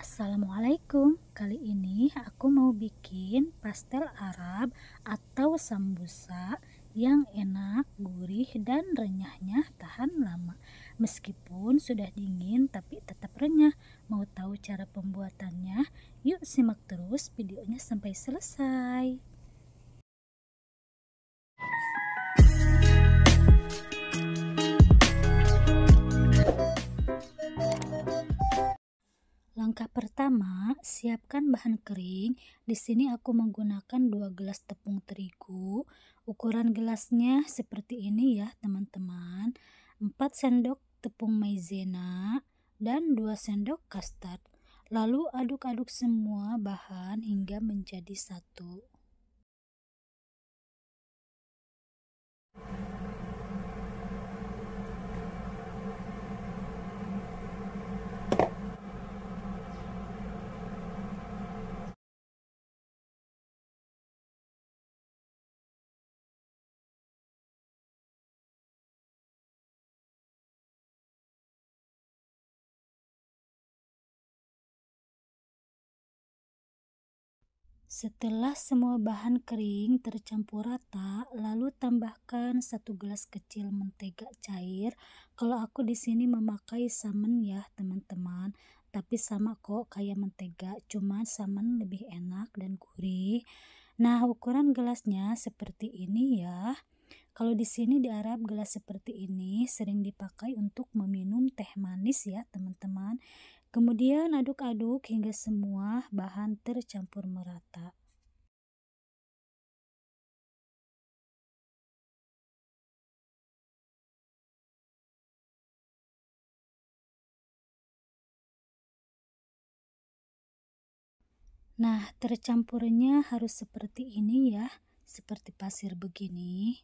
Assalamualaikum. Kali ini aku mau bikin pastel Arab atau sambusa yang enak, gurih, dan renyahnya tahan lama. Meskipun sudah dingin tapi tetap renyah. Mau tahu cara pembuatannya? Yuk simak terus videonya sampai selesai. Langkah pertama, siapkan bahan kering. Di sini aku menggunakan 2 gelas tepung terigu. Ukuran gelasnya seperti ini ya, teman-teman. 4 sendok tepung maizena dan 2 sendok kastad. Lalu aduk-aduk semua bahan hingga menjadi satu. Setelah semua bahan kering tercampur rata, lalu tambahkan 1 gelas kecil mentega cair. Kalau aku di sini memakai samen ya, teman-teman. Tapi sama kok kayak mentega, cuma samen lebih enak dan gurih. Nah, ukuran gelasnya seperti ini ya. Kalau di sini di Arab gelas seperti ini sering dipakai untuk meminum teh manis ya, teman-teman. Kemudian aduk-aduk hingga semua bahan tercampur merata. Nah, tercampurnya harus seperti ini ya, seperti pasir begini.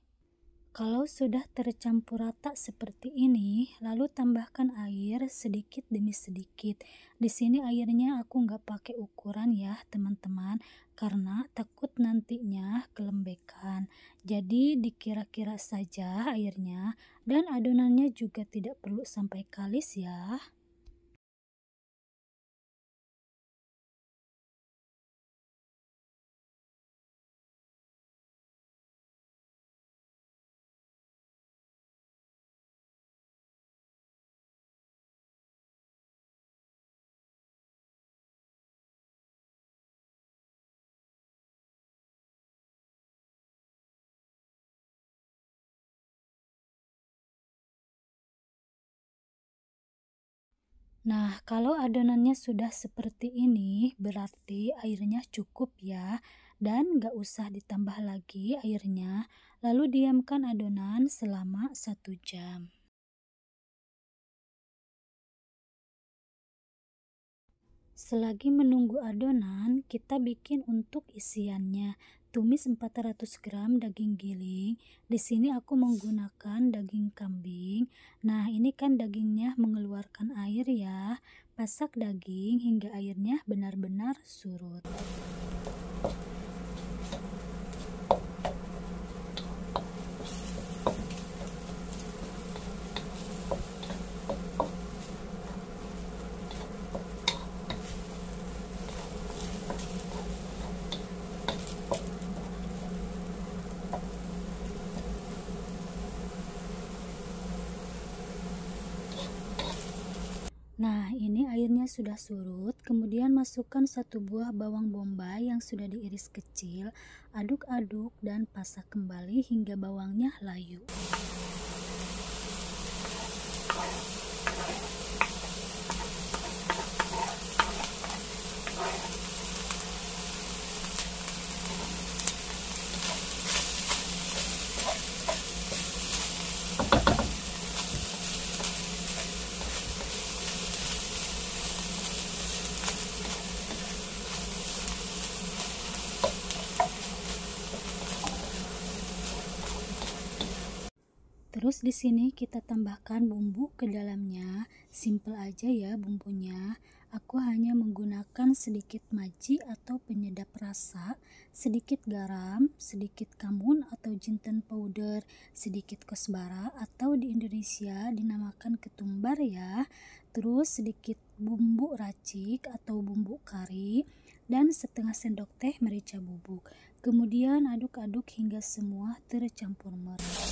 Kalau sudah tercampur rata seperti ini, lalu tambahkan air sedikit demi sedikit. Di sini airnya aku nggak pakai ukuran ya, teman-teman, karena takut nantinya kelembekan. Jadi dikira-kira saja airnya, dan adonannya juga tidak perlu sampai kalis ya. Nah, kalau adonannya sudah seperti ini, berarti airnya cukup ya, dan gak usah ditambah lagi airnya. Lalu diamkan adonan selama 1 jam. Selagi menunggu adonan, kita bikin untuk isiannya. Tumis 400 gram daging giling. Di sini aku menggunakan daging kambing. Nah, ini kan dagingnya mengeluarkan air ya. Pasak daging hingga airnya benar-benar surut. Nah, ini airnya sudah surut. Kemudian masukkan 1 buah bawang bombay yang sudah diiris kecil. Aduk-aduk dan pasak kembali hingga bawangnya layu. Terus di sini kita tambahkan bumbu ke dalamnya. Simple aja ya bumbunya. Aku hanya menggunakan sedikit maji atau penyedap rasa, sedikit garam, sedikit kamun atau jinten powder, sedikit kosbara atau di Indonesia dinamakan ketumbar ya. terus sedikit bumbu racik atau bumbu kari, dan setengah sendok teh merica bubuk. Kemudian aduk-aduk hingga semua tercampur merata.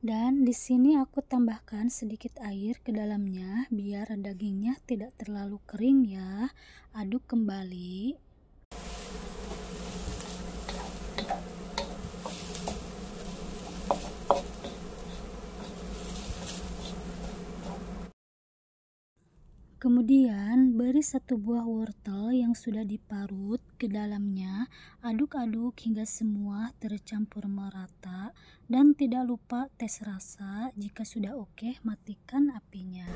Dan di sini aku tambahkan sedikit air ke dalamnya biar dagingnya tidak terlalu kering ya. Aduk kembali. Kemudian beri satu buah wortel yang sudah diparut ke dalamnya, aduk-aduk hingga semua tercampur merata, dan tidak lupa tes rasa. Jika sudah oke, matikan apinya.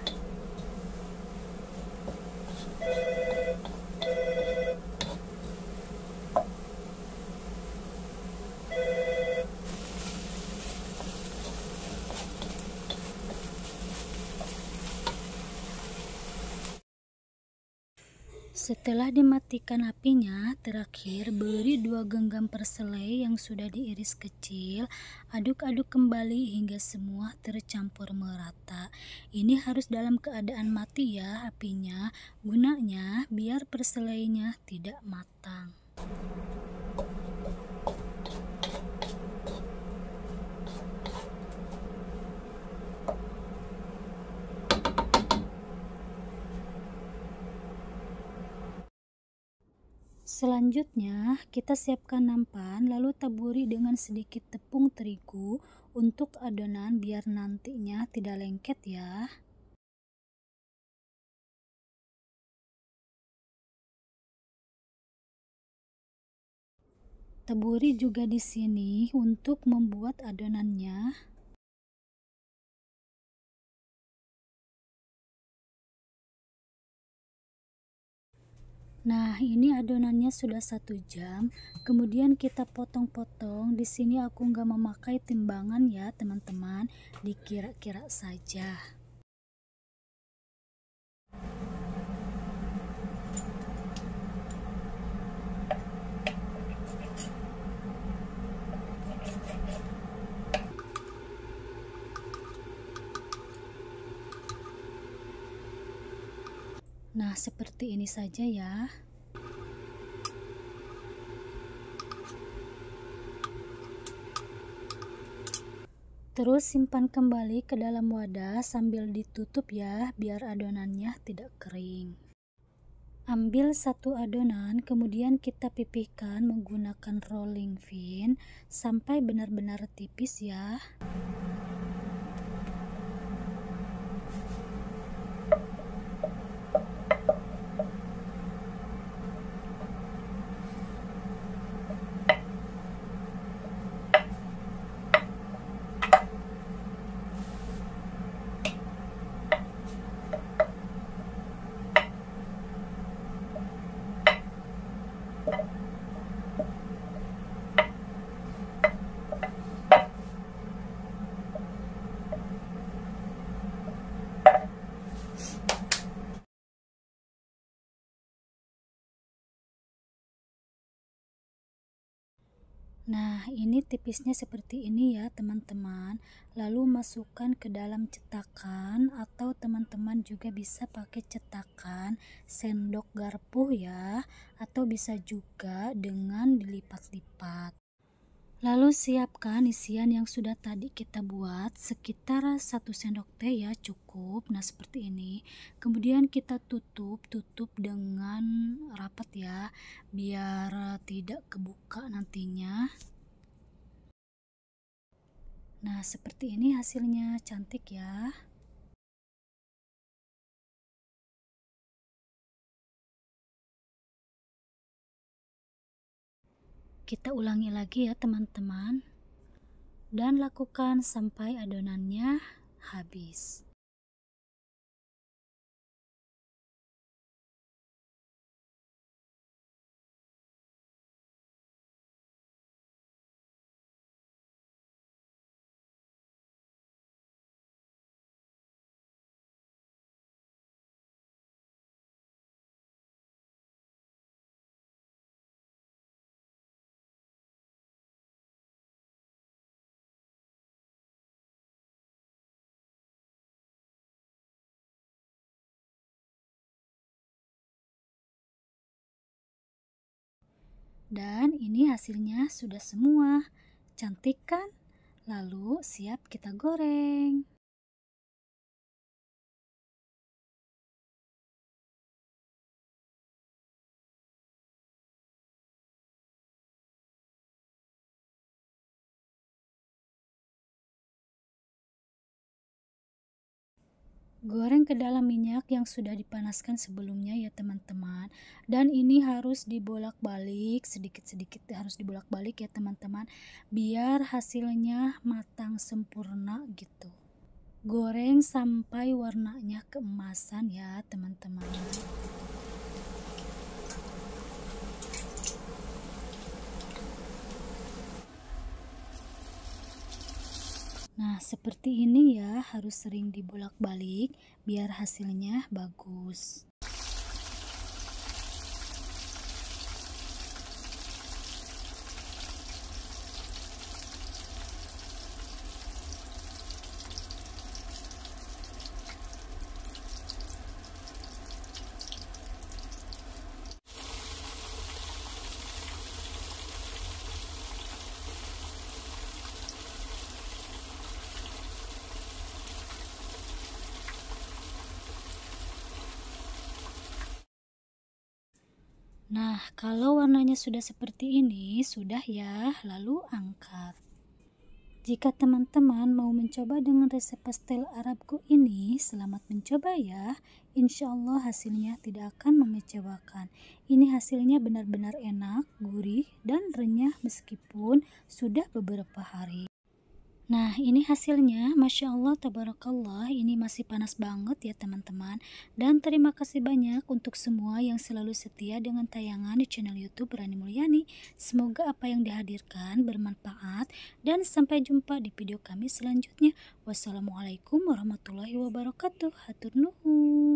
Setelah dimatikan apinya, terakhir beri 2 genggam perselai yang sudah diiris kecil. Aduk-aduk kembali hingga semua tercampur merata. Ini harus dalam keadaan mati ya apinya, gunanya biar perselainya tidak matang. Selanjutnya, kita siapkan nampan lalu taburi dengan sedikit tepung terigu untuk adonan biar nantinya tidak lengket ya. Taburi juga di sini untuk membuat adonannya. Nah, ini adonannya sudah 1 jam. Kemudian kita potong-potong. Di sini aku nggak memakai timbangan ya, teman-teman. Dikira-kira saja. Nah, seperti ini saja ya. Terus simpan kembali ke dalam wadah sambil ditutup ya, biar adonannya tidak kering. Ambil satu adonan, kemudian kita pipihkan menggunakan rolling pin sampai benar-benar tipis ya. Nah, ini tipisnya seperti ini ya teman-teman. Lalu masukkan ke dalam cetakan atau teman-teman juga bisa pakai cetakan sendok garpu ya, atau bisa juga dengan dilipat-lipat. Lalu siapkan isian yang sudah tadi kita buat, sekitar 1 sendok teh ya, cukup. Nah, seperti ini. Kemudian kita tutup dengan rapat ya, biar tidak kebuka nantinya. Nah, seperti ini hasilnya, cantik ya. Kita ulangi lagi ya teman-teman, dan lakukan sampai adonannya habis. Dan ini hasilnya sudah semua. Cantik kan? Lalu siap kita goreng. Goreng ke dalam minyak yang sudah dipanaskan sebelumnya ya teman-teman. Dan ini harus dibolak-balik, sedikit-sedikit harus dibolak-balik ya teman-teman, biar hasilnya matang sempurna gitu. Goreng sampai warnanya keemasan ya teman-teman. Nah, seperti ini ya, harus sering dibolak-balik biar hasilnya bagus. Nah, kalau warnanya sudah seperti ini, sudah ya, lalu angkat. Jika teman-teman mau mencoba dengan resep pastel Arabku ini, selamat mencoba ya. Insya Allah hasilnya tidak akan mengecewakan. Ini hasilnya benar-benar enak, gurih, dan renyah meskipun sudah beberapa hari. Nah, ini hasilnya, Masya Allah, Tabarakallah, ini masih panas banget ya teman-teman. Dan terima kasih banyak untuk semua yang selalu setia dengan tayangan di channel YouTube Rani Mulyani. Semoga apa yang dihadirkan bermanfaat dan sampai jumpa di video kami selanjutnya. Wassalamualaikum warahmatullahi wabarakatuh. Hatur nuhun.